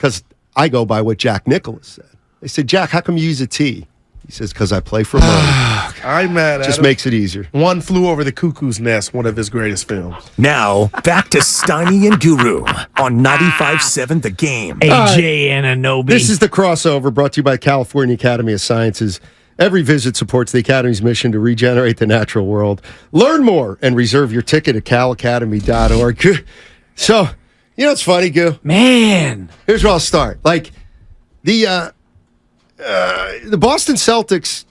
because I go by what Jack Nicklaus said. They said, Jack, how come you use a T? He says, because I play for money. I'm mad at Just him. makes it easier. One Flew Over the Cuckoo's Nest, one of his greatest films. Now, back to Steiny and Guru on 95.7 The Game. AJ Ananobi. This is the crossover brought to you by California Academy of Sciences. Every visit supports the Academy's mission to regenerate the natural world. Learn more and reserve your ticket at calacademy.org. So, you know what's funny, Goo? Man. Here's where I'll start. Like, the Boston Celtics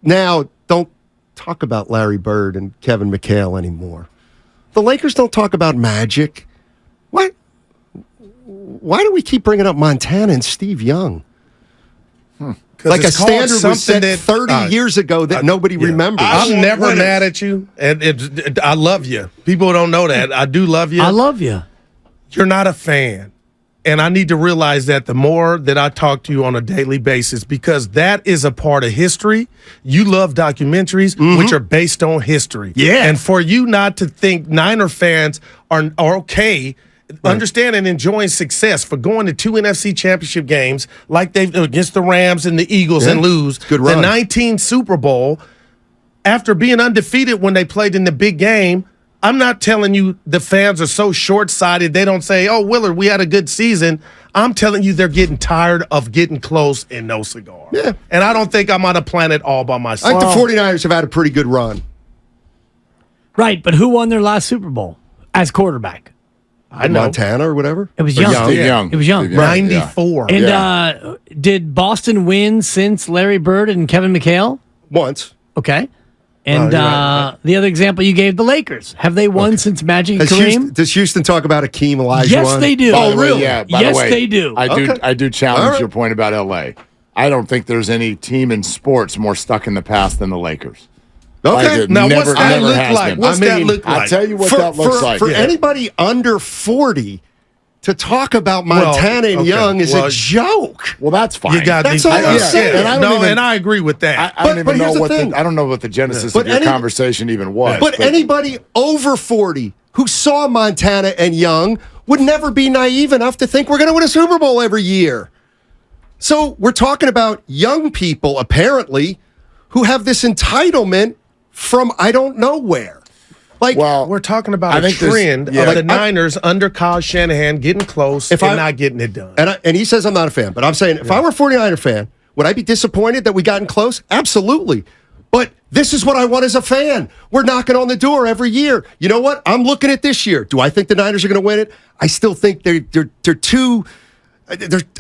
now don't talk about Larry Bird and Kevin McHale anymore. The Lakers don't talk about Magic. What? Why do we keep bringing up Montana and Steve Young? Like a standard was set 30 years ago that nobody remembers. I'm never mad at you, and I love you. People don't know that. I do love you. I love you. You're not a fan. And I need to realize that the more that I talk to you on a daily basis, because that is a part of history. You love documentaries, which are based on history. Yeah. And for you not to think Niner fans are okay, understand and enjoying success for going to 2 NFC championship games like they've against the Rams and the Eagles and lose good run. the 19 Super Bowl after being undefeated when they played in the big game. I'm not telling you the fans are so short-sighted they don't say, oh, Willard, we had a good season. I'm telling you they're getting tired of getting close and no cigar. Yeah. And I don't think I'm on a planet all by I myself. think the 49ers have had a pretty good run. Right, but who won their last Super Bowl as quarterback? I know. Montana or whatever? It was Young. Steve Young. It was Young. 94. And did Boston win since Larry Bird and Kevin McHale? Once. Okay. And you're right. the other example you gave, the Lakers. Have they won since Magic and Kareem? Does Houston talk about Akeem Olajuwon? Yes, they do. By the way, yeah. By Yes, the way, they do. I do challenge All right. your point about L.A. I don't think there's any team in sports more stuck in the past than the Lakers. Okay. Like, Now, never- what's that never look has like? been. What's that look like? I'll tell you what that looks like. For anybody under 40 to talk about Montana and okay. Young is a joke. Well, that's fine. You got That's these- all I'm saying. And I agree with that. I don't But even know here's the what thing. I don't know what the genesis But of your any- conversation even was. But anybody over 40 who saw Montana and Young would never be naive enough to think we're going to win a Super Bowl every year. So we're talking about young people, apparently, who have this entitlement from I don't know where. Like, well, We're talking about I a think there's- trend yeah. of the Like, Niners under Kyle Shanahan getting close and not getting it done. and he says I'm not a fan, but I'm saying if I were a 49er fan, would I be disappointed that we gotten close? Absolutely. But this is what I want as a fan. We're knocking on the door every year. You know what? I'm looking at this year. Do I think the Niners are going to win it? I still think they're too.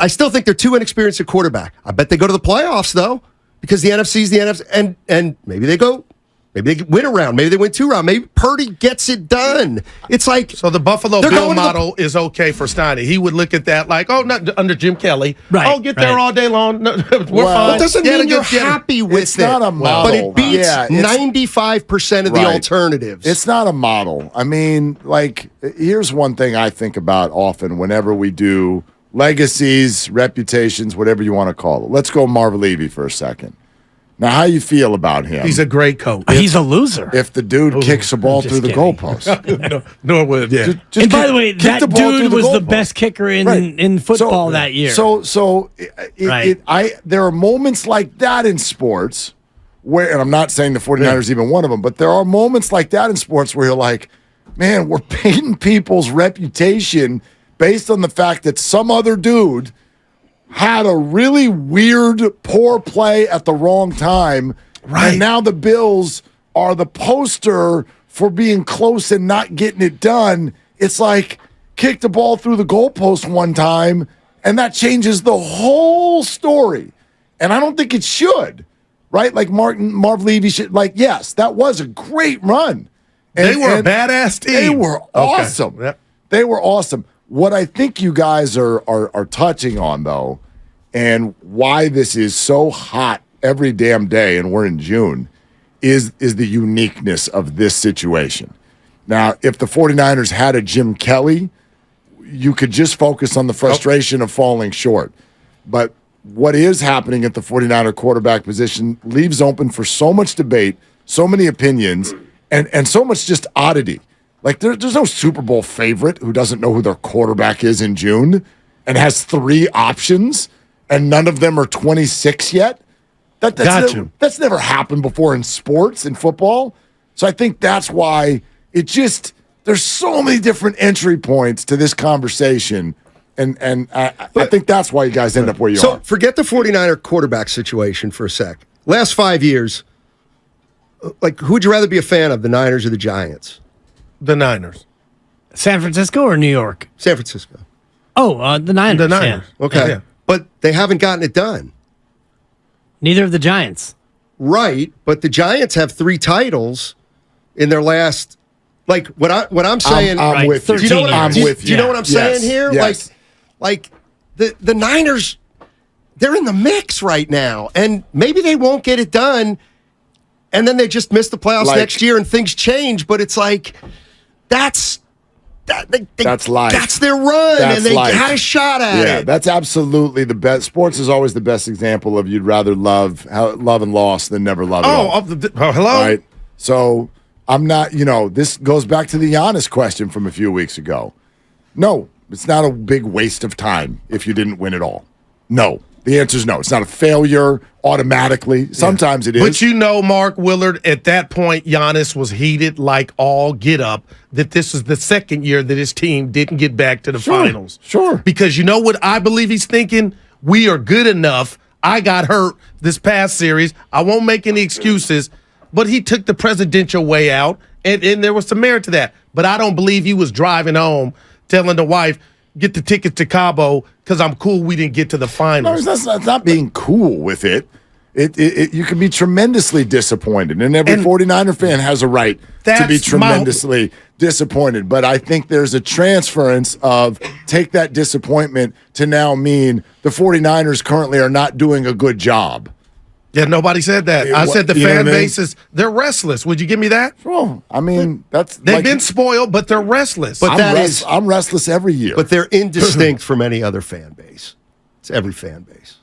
I still think they're too inexperienced at quarterback. I bet they go to the playoffs though, because the NFC's the NFC, and maybe they go. Maybe they win a round. Maybe they win 2 rounds. Maybe Purdy gets it done. It's like So the Buffalo they're Bill going to the- model is okay for Steiny. He would look at that like, oh, not under Jim Kelly. Right, Oh, get there right. all day long. No, we're Well, fine. It doesn't Get a mean you're good- get a- happy with It's it. not a model. But it beats Yeah, it's- 95% of the Right. alternatives. It's not a model. I mean, like, here's one thing I think about often whenever we do legacies, reputations, whatever you want to call it. Let's go Marv Levy for a second. Now, how you feel about him? He's a great coach. He's a loser. if the dude kicks the ball just through the kidding. goalpost. Norwood, yeah. Just And by kick- the way, kick that the ball through dude was the goalpost. best kicker in Right. football that year. There are moments like that in sports where, and I'm not saying the 49ers even one of them, but there are moments like that in sports where you're like, man, we're painting people's reputation based on the fact that some other dude had a really weird, poor play at the wrong time. Right. And now the Bills are the poster for being close and not getting it done. It's like kick the ball through the goalpost one time, and that changes the whole story. And I don't think it should, right? Like Marv Levy should, like, yes, that was a great run. They were a badass team. They were awesome. Okay. Yep. They were awesome. What I think you guys are touching on, though, and why this is so hot every damn day, and we're in June, is the uniqueness of this situation. Now, if the 49ers had a Jim Kelly, you could just focus on the frustration of falling short. But what is happening at the 49er quarterback position leaves open for so much debate, so many opinions, and so much just oddity. Like, there's no Super Bowl favorite who doesn't know who their quarterback is in June. and has 3 options, and none of them are 26 yet. That's never happened before in sports, in football. So I think that's why there's so many different entry points to this conversation. And I think that's why you guys end up where you are. So forget the 49er quarterback situation for a sec. Last 5 years, like, who would you rather be a fan of, the Niners or the Giants? The Niners. San Francisco or New York? San Francisco. Oh, the Niners. The Niners. Yeah. Okay. Yeah. But they haven't gotten it done. Neither of the Giants. Right, but the Giants have 3 titles in their last. Like what I'm saying. I'm right, with you. Do you know what I'm with you. Do you know what I'm saying here? Yes. Like the Niners, they're in the mix right now, and maybe they won't get it done, and then they just miss the playoffs next year, and things change. But it's like that's life. That's their run, That's and they life. had a shot at Yeah, it. that's absolutely the best. Sports is always the best example of you'd rather love and loss than never love at all. Hello? Right? So I'm not, this goes back to the Giannis question from a few weeks ago. No, it's not a big waste of time if you didn't win it all. No. The answer is no. It's not a failure automatically. Sometimes it is. But Mark Willard, at that point, Giannis was heated like all get up that this is the second year that his team didn't get back to the finals. Sure. Because you know what I believe he's thinking? We are good enough. I got hurt this past series. I won't make any excuses. But he took the presidential way out, and there was some merit to that. But I don't believe he was driving home telling the wife, get the tickets to Cabo because I'm cool we didn't get to the finals. No, that's not being cool with it. You can be tremendously disappointed, and every 49er fan has a right to be tremendously disappointed. But I think there's a transference of take that disappointment to now mean the 49ers currently are not doing a good job. Yeah, nobody said that. I said the fan bases, they're restless. Would you give me that? Well, I mean, they've been spoiled, but they're restless. But I'm restless every year. But they're indistinct from any other fan base. It's every fan base.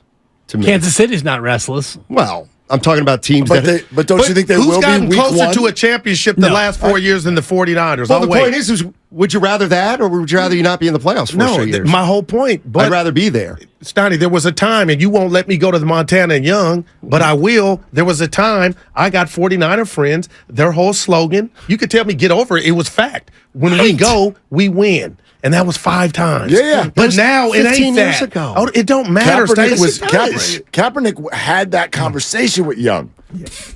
To me. Kansas City's not restless. Well, I'm talking about teams but don't you think they will who's be gotten week closer one? to a championship the last 4 years than the 49ers? Well, the point is, would you rather that, or would you rather you not be in the playoffs for no, 3 years? my whole point. But I'd rather be there. Steiny, there was a time, and you won't let me go to the Montana and Young, but I will. There was a time I got 49er friends, their whole slogan, you could tell me get over it. It was fact. When we go, we win. And that was 5 times. Yeah. But now it 15 ain't years that. ago. Oh, it don't matter. Kaepernick had that conversation with Young.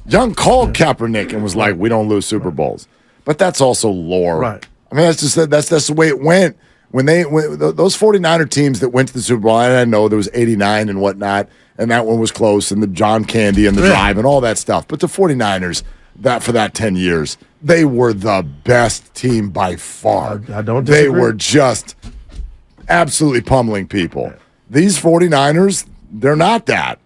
Young called Kaepernick and was like, "We don't lose Super Bowls," but that's also lore. Right. I mean, that's the way it went. When those 49er teams that went to the Super Bowl, and I know there was 89 and whatnot, and that one was close, and the John Candy and the drive and all that stuff. But the 49ers, for that 10 years, they were the best team by far. I don't disagree. They were just absolutely pummeling people. These 49ers, they're not that.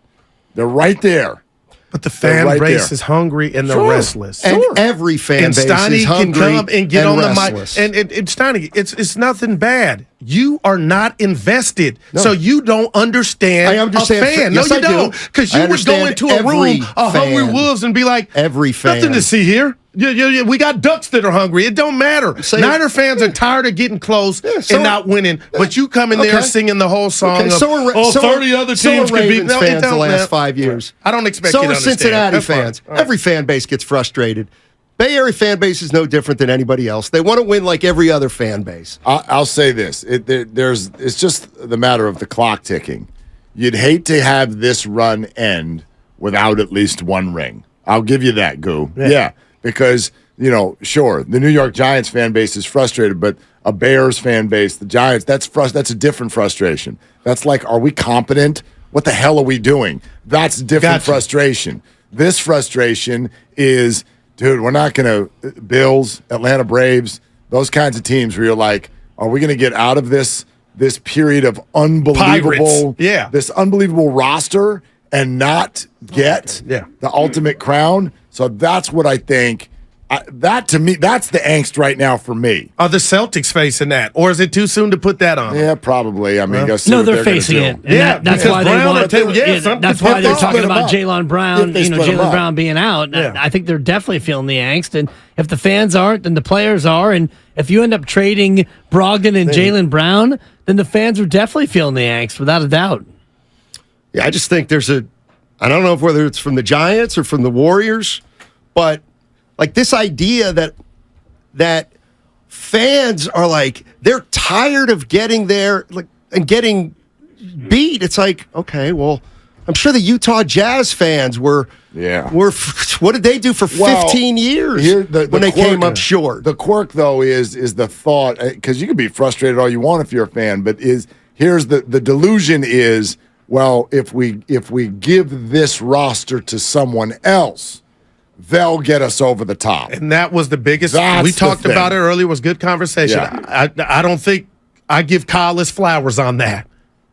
They're right there. But the fan right base there. is hungry and they're restless. And every fan And base Steiny is can hungry come and get on restless. the mic. And Steiny, it's nothing bad. You are not invested, so you don't understand. I understand. A fan. Yes, no, you I do. don't. Because you I would go understand into a every room of hungry fan. wolves and be like, Every fan. nothing to see here. Yeah, we got ducks that are hungry. It don't matter. Niner fans are tired of getting close and not winning. But you come in there singing the whole song of, 30 other teams could beat. Ravens fans the last 5 years. I don't expect So you to are understand. Cincinnati That's fine. fans. Every fan base gets frustrated. Bay Area fan base is no different than anybody else. They want to win like every other fan base. I'll say this: it's just the matter of the clock ticking. You'd hate to have this run end without at least one ring. I'll give you that, Goo. Yeah, because sure, the New York Giants fan base is frustrated, but a Bears fan base, the Giants, that's a different frustration. That's like, are we competent? What the hell are we doing? That's different frustration. This frustration is, dude, we're not going to Bills, Atlanta Braves, those kinds of teams where you're like, are we going to get out of this period of unbelievable, this unbelievable roster and not get the ultimate crown? So that's what I think. that to me, that's the angst right now for me. Are the Celtics facing that, or is it too soon to put that on? Yeah, probably. I mean, go see No, what they're gonna facing do. it. And Yeah, that's because why they Brown, want. That's why they're talking about Jaylen Brown. If they split him Jaylen up. Brown being out. Yeah. I think they're definitely feeling the angst. And if the fans aren't, then the players are. And if you end up trading Brogdon and Jaylen Brown, then the fans are definitely feeling the angst, without a doubt. Yeah, I just think there's I don't know whether it's from the Giants or from the Warriors, but like this idea that fans are like, they're tired of getting there and getting beat. It's like, okay, well, I'm sure the Utah Jazz fans were what did they do for 15 years when they came up short? The quirk, though, is the thought, because you can be frustrated all you want if you're a fan, but here's the delusion is, well, if we give this roster to someone else, they'll get us over the top. And that was the biggest. That's we the talked thing. about it earlier. It was good conversation. Yeah. I don't think I give Kyle his flowers on that.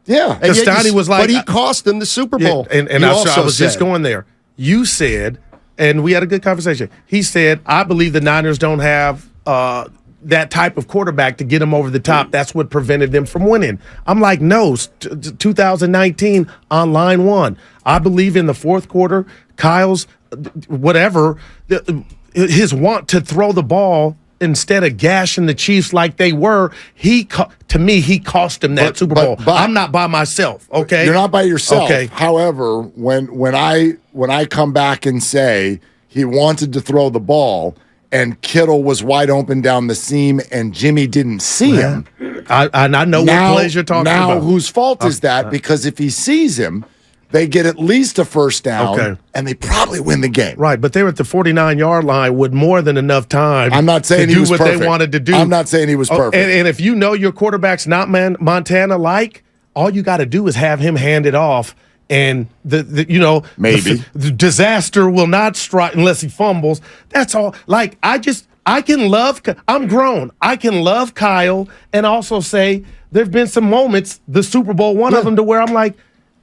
Yeah. Because Steiny was like, but he cost them the Super Yeah, Bowl. and I was just going there. You said, and we had a good conversation. He said, I believe the Niners don't have that type of quarterback to get them over the top. That's what prevented them from winning. I'm like, no, 2019 on line one. I believe in the fourth quarter, Kyle's his want to throw the ball instead of gashing the Chiefs like they were, he cost him that Super Bowl. But I'm not by myself, okay? You're not by yourself. Okay. However, when I come back and say he wanted to throw the ball and Kittle was wide open down the seam and Jimmy didn't see him. I know what plays you're talking about. Now, whose fault is that? Because if he sees him, they get at least a first down, and they probably win the game. Right, but they were at the 49-yard line with more than enough time. I'm not saying to he do was what perfect. they wanted to do. I'm not saying he was perfect. And if you know your quarterback's not Montana-like, all you got to do is have him hand it off, and Maybe. the disaster will not strike unless he fumbles. That's all. Like I'm grown. I can love Kyle and also say there've been some moments, the Super Bowl, one of them, to where I'm like,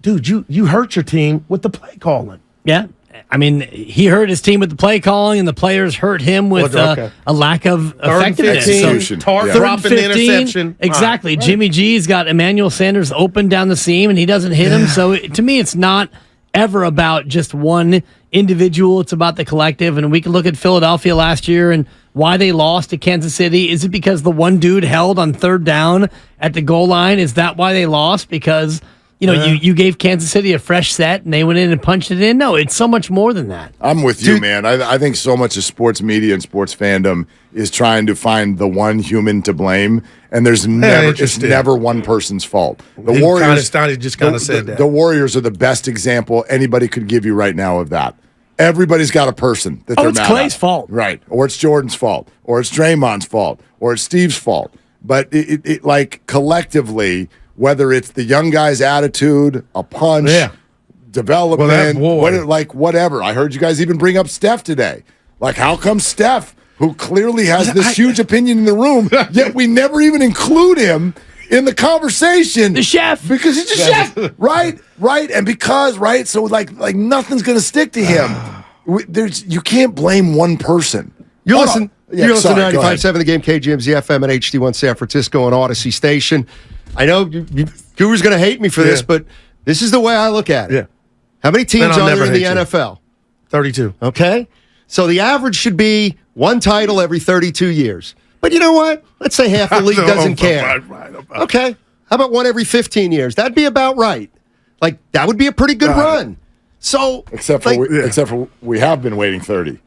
dude, you hurt your team with the play calling. Yeah. I mean, he hurt his team with the play calling, and the players hurt him with a lack of effectiveness. Execution. Tartt Yeah. dropping the interception. Exactly. Right. Jimmy G's got Emmanuel Sanders open down the seam, and he doesn't hit him. So to me, it's not ever about just one individual. It's about the collective. And we can look at Philadelphia last year and why they lost to Kansas City. Is it because the one dude held on third down at the goal line? Is that why they lost? Because you gave Kansas City a fresh set and they went in and punched it in? No, it's so much more than that. I'm with you, man. I think so much of sports media and sports fandom is trying to find the one human to blame, and it's never one person's fault. The Warriors just kind of said that. The Warriors are the best example anybody could give you right now of that. Everybody's got a person that they're it's mad Clay's at. fault. Right. Or it's Jordan's fault. Or it's Draymond's fault. Or it's Steve's fault. But it like collectively, whether it's the young guy's attitude, a punch, development, whatever. I heard you guys even bring up Steph today. Like, how come Steph, who clearly has this huge opinion in the room, yet we never even include him in the conversation? The chef. Because he's a chef. Right. And because, so like nothing's going to stick to him. You can't blame one person. You're listening to 95.7 The Game, KGMZ FM and HD1 San Francisco on Odyssey Station. I know Guru's going to hate me for this, but this is the way I look at it. Yeah. How many teams are there in the you. NFL? 32. Okay? So the average should be one title every 32 years. But you know what? Let's say half the league doesn't care. Okay. How about one every 15 years? That'd be about right. Like, that would be a pretty good run. So, except for we have been waiting 30.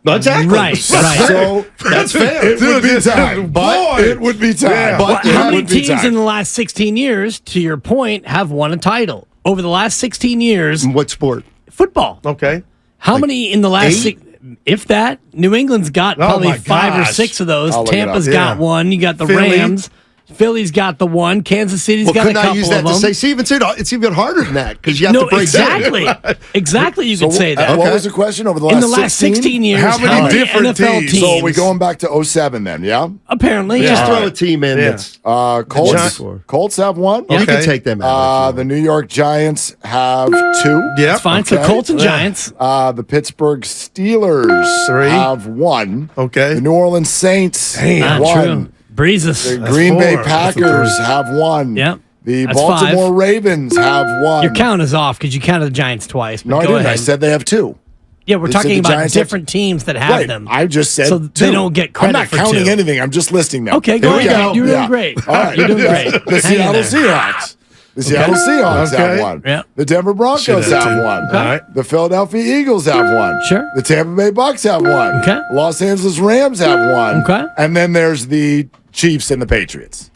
Exactly. Right. So that's fair. It would be time. But it would be time. Yeah. But how many teams in the last 16 years, to your point, have won a title? Over the last 16 years. In what sport? Football. Okay. How many in the last 6? If that, New England's got probably 5 or 6 of those. I'll look Tampa's it up. got one. You got the Philly. Rams. Philly's got the one. Kansas City's Well, got a couldn't couple I use that of to them. say? See, it's even harder than that because you have to break exactly. down. Exactly, you could say that. What was the question over the last In the last 16 years, How many different NFL teams? teams? So are we going back to 07 then, yeah? Apparently, Just yeah. throw a team in that's Colts have one. You Okay. can take them out. The New York Giants have two. Yeah, It's fine. So Okay. Colts and Giants. The Pittsburgh Steelers 3. have one. Okay. The New Orleans Saints Not one. true. Breezes. The Green Bay 4. Packers have one. Yep. The That's Baltimore 5. Ravens have one. Your count is off because you counted the Giants twice. But No, I go didn't. ahead. I said they have two. yeah, we're they said talking the about Giants have- different teams that have Right. them. I just said So two. they don't get credit I'm not for counting two. anything. I'm just listing them. Okay, go Here we ahead. You're doing great. All right. You're doing great. The Hang in Seattle there. Seahawks. The Seattle Seahawks Okay. have one. Yeah. The Denver Broncos Should have have two. one. All right. The Philadelphia Eagles have one. Sure. The Tampa Bay Bucks have one. Okay. Los Angeles Rams have one. Okay. And then there's the Chiefs and the Patriots.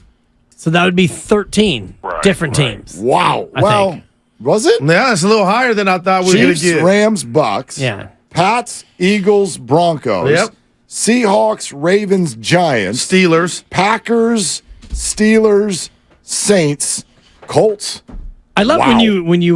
So that would be 13 different teams. Wow. I think. Was it? Yeah, it's a little higher than I thought we were going to Chiefs, get. Rams, Bucks. Yeah. Pats, Eagles, Broncos. Yep. Seahawks, Ravens, Giants. Steelers. Packers, Steelers, Saints, Colts. I love when Wow. you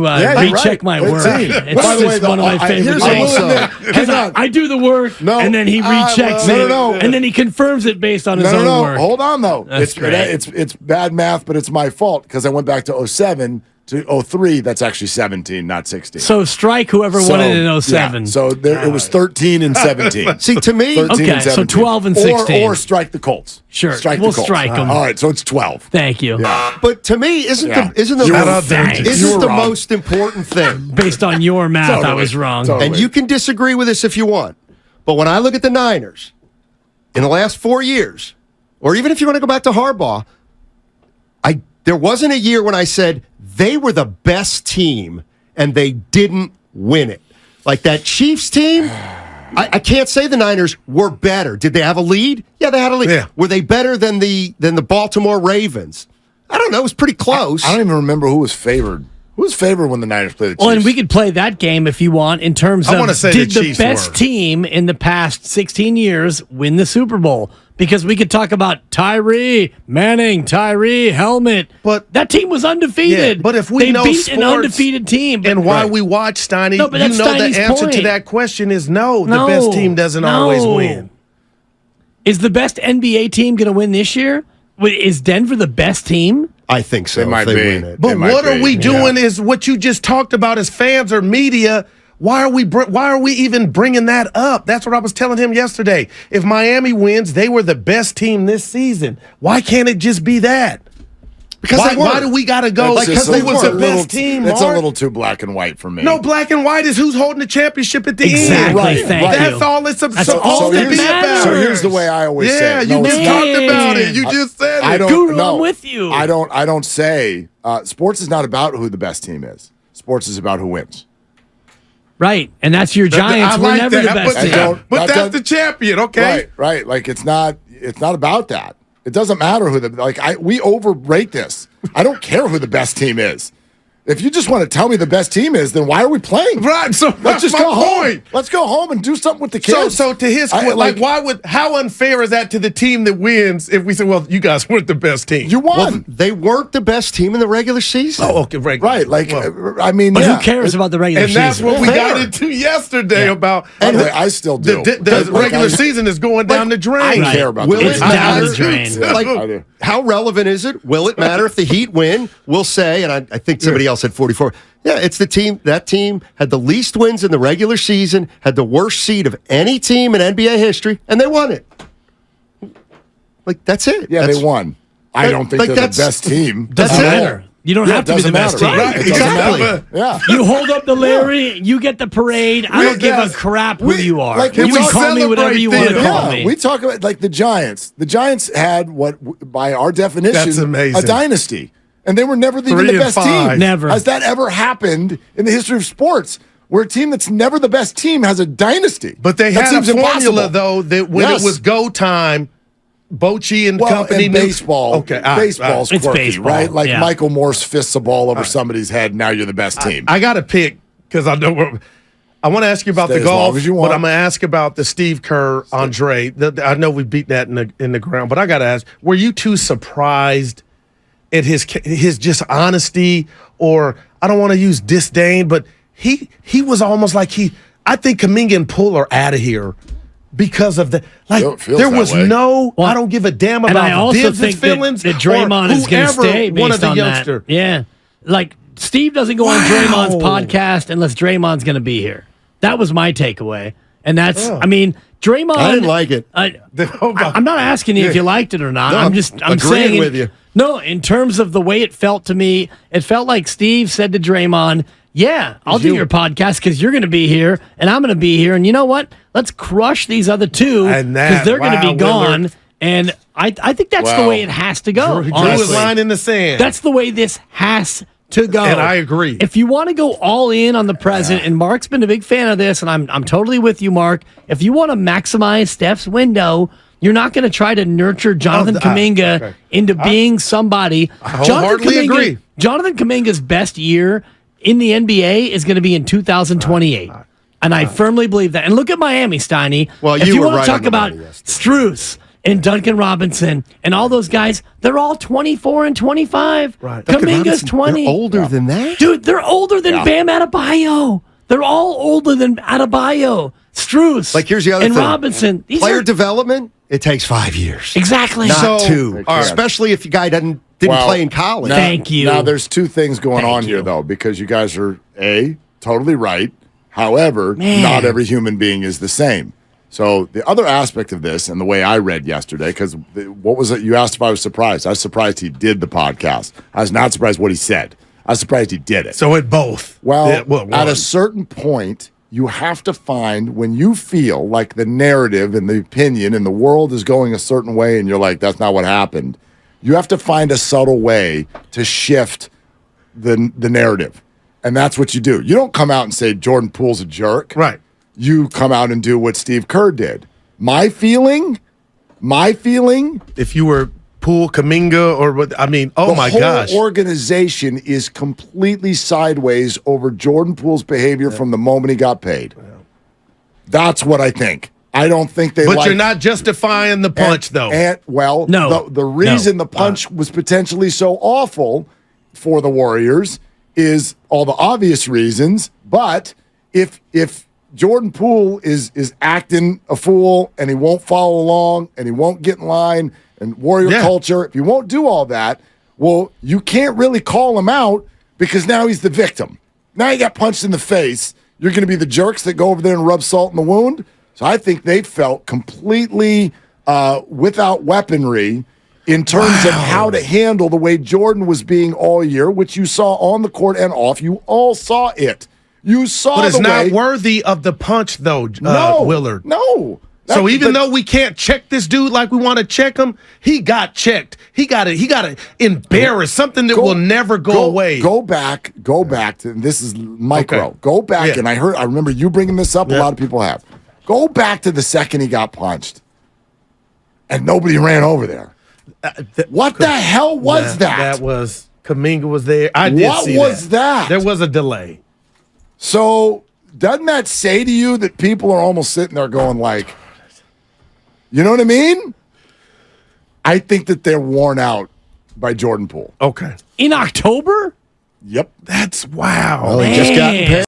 Yeah, you're recheck right. my It's work. in. It's By the just way, though, one of my favorite here's things. also- Because I do the work, No. and then he rechecks no, it, no. and then he confirms it based on his No, own no, no. work. Hold on, though. That's great. It's bad math, but it's my fault because I went back to 07 to 03. That's actually 17, not 16. So strike whoever won it in 07. Yeah, so there, it was 13 and 17. See, to me, 13 Okay, and so 17. 12 and 16. Or strike the Colts. Sure, Strike we'll the Colts. strike 'em. All right, so it's 12. Thank you. but to me, isn't Yeah. the You were most thanks. You isn't were the wrong. most important thing? Based on your math, I Totally. was wrong. Totally. And you can disagree with this if you want. But when I look at the Niners in the last 4 years, or even if you want to go back to Harbaugh, there wasn't a year when I said they were the best team and they didn't win it. Like that Chiefs team, I can't say the Niners were better. Did they have a lead? Yeah, they had a lead. Yeah. Were they better than the Baltimore Ravens? I don't know. It was pretty close. I don't even remember who was favored. Who was favored when the Niners played the Chiefs? Well, and we could play that game if you want in terms I of wanna say did the the Chiefs best were. team in the past 16 years win the Super Bowl? Because we could talk about Tyree, Manning, Tyree, Helmet. But- that team was undefeated. Yeah, but if we they know beat an sports undefeated team. But And why we watch Steiny, No, but you that's know Steiny's the answer to point. that question is no. No, The best team doesn't always no. win. Is the best NBA team going to win this year? Is Denver the best team? I think so. They might if they be. win it. But It might what are be, we yeah. doing is what you just talked about as fans or media. Why are we even bringing that up? That's what I was telling him yesterday. If Miami wins, they were the best team this season. Why can't it just be that? Because Why, they weren't. why do we got to go? That's just they who was were. the best team? It's a Mark? little too black and white for me. No, black and white is who's holding the championship at the Exactly. end. Right, Thank right. you. That's all it's That's so all to that be matters. about. So here's the way I always say Yeah, it. you No, just it's not. talked about it. You just said it. I don't Guru, no, I'm with you. I don't say sports is not about who the best team is. Sports is about who wins. Right, and that's your Giants. I We're like never the that, best but, team. That that's does- the champion, okay? Right. Like it's not about that. It doesn't matter who we overrate this. I don't care who the best team is. If you just want to tell me the best team is, then why are we playing? Right, so Let's that's just my go home. point. Let's go home and do something with the So, kids. so to his point, how unfair is that to the team that wins if we say, well, you guys weren't the best team? you won. Well, they weren't the best team in the regular season. Oh, okay, right. Right. Like, Well, I mean, But yeah. who cares about the regular and that's season? what we Fair. got into yesterday about. By the way, I still do. The Like, regular I- season is going down the drain. I care about Will the it It's regular down the season. drain. Yeah, Like, I do. how relevant is it? Will it matter if the Heat win? We'll say, and I think somebody else had 44. Yeah, it's the team. That team had the least wins in the regular season, had the worst seed of any team in NBA history, and they won it. Like, that's it. Yeah, That's- they won. I Like- don't think like they're the that's- best team. Doesn't That's it. matter. You don't Yeah, have it to be the doesn't best matter. team. Right, it Exactly. doesn't matter. Yeah. You hold up the Larry, you get the parade. I don't give a Yes. crap who We- you are. like, you we can talk- call me whatever you want to celebrate call them. me. We talk about like the Giants. The Giants had what, by our definition, That's amazing. a dynasty, and they were never even 3 the and best 5. team. Never. Has that ever happened in the history of sports? Where a team that's never the best team has a dynasty. But they That had a seems formula, impossible. though, that when Yes. it was go time, Bochy and Well, company in knew- baseball, Okay, all right, baseball's It's quirky, baseball, right? Like yeah. Michael Morse fists a ball over somebody's head. Now you're the best team. I got to pick because I know I want to ask you about Stay the as long golf, as you but want. I'm going to ask about the Steve Kerr, Andre. I know we beat that in the ground, but I got to ask, were you too surprised at his just honesty, or I don't want to use disdain, but he was almost like I think Kuminga and Poole are out of here because of the Feels there that was way. I don't give a damn And I about also Dibs' think feelings that Draymond or is going to whoever stay one based of the on youngster. that. Yeah. Like, Steve doesn't go on Draymond's podcast unless Draymond's going to be here. That was my takeaway. And that's, I mean, Draymond. I didn't like it. I'm not asking you if you liked it or not. No, I'm agreeing saying with you. No, in terms of the way it felt to me, it felt like Steve said to Draymond, yeah, I'll do your podcast because you're going to be here and I'm going to be here. And you know what? Let's crush these other two because they're going to be gone. Willard. And I think that's the way it has to go. Drew his honestly. line in the sand. That's the way this has to go. And I agree. If you want to go all in on the present, and Mark's been a big fan of this, and I'm totally with you, Mark. If you want to maximize Steph's window, you're not going to try to nurture Jonathan Kuminga into being somebody. wholeheartedly agree. Jonathan Kuminga's best year in the NBA is going to be in 2028. And I firmly believe that. And look at Miami, Steiny. Well, if you you were want right to on talk the about money yesterday. Struess and Duncan Robinson and all those guys, they're all 24 and 25. Right. Duncan Kuminga's Robinson, 20. They're older than that? Dude, they're older than Bam Adebayo. They're all older than Adebayo, Struess, Like, here's the other and thing. Robinson. These Player are development, it takes 5 years. exactly. Not So- two. All right. Especially if the guy didn't Well, play in college. Thank you. Now, there's two things going Thank on here, you. though, because you guys are, totally right. However, Man. not every human being is the same. So the other aspect of this, and the way I read yesterday, because what was it? You asked if I was surprised. I was surprised he did the podcast. I was not surprised what he said. I was surprised he did it. So at both. Well, Yeah, at one. a certain point, you have to find when you feel like the narrative and the opinion and the world is going a certain way, and you're like, that's not what happened. You have to find a subtle way to shift the narrative. And that's what you do. You don't come out and say Jordan Poole's a jerk. Right. You come out and do what Steve Kerr did. My feeling, If you were Poole, Kuminga, or what? I mean, oh my gosh. the whole organization is completely sideways over Jordan Poole's behavior from the moment he got paid. That's what I think. I don't think they. But like, you're not justifying the punch, though. No. the reason the punch was potentially so awful for the Warriors is all the obvious reasons. But if Jordan Poole is acting a fool and he won't follow along and he won't get in line and Warrior culture, if he won't do all that, well, you can't really call him out because now he's the victim. Now he got punched in the face. You're going to be the jerks that go over there and rub salt in the wound. So I think they felt completely without weaponry in terms of how to handle the way Jordan was being all year, which you saw on the court and off. You all saw it. You saw But it's the not way. worthy of the punch, though, No, Willard. No. So even though we can't check this dude like we want to check him, he got checked. He got to embarrass something that will never go away. Go back to this is micro. Okay. Go back, Yeah. and I remember you bringing this up. A lot of people have. Go back to the second he got punched, and nobody ran over there. What the hell was that? That was Kuminga was there. I did What see was that? There was a delay. So doesn't that say to you that people are almost sitting there going like, you know what I mean? I think that they're worn out by Jordan Poole. Okay. in October? Yep. That's wow. Well, he just got Man. paid.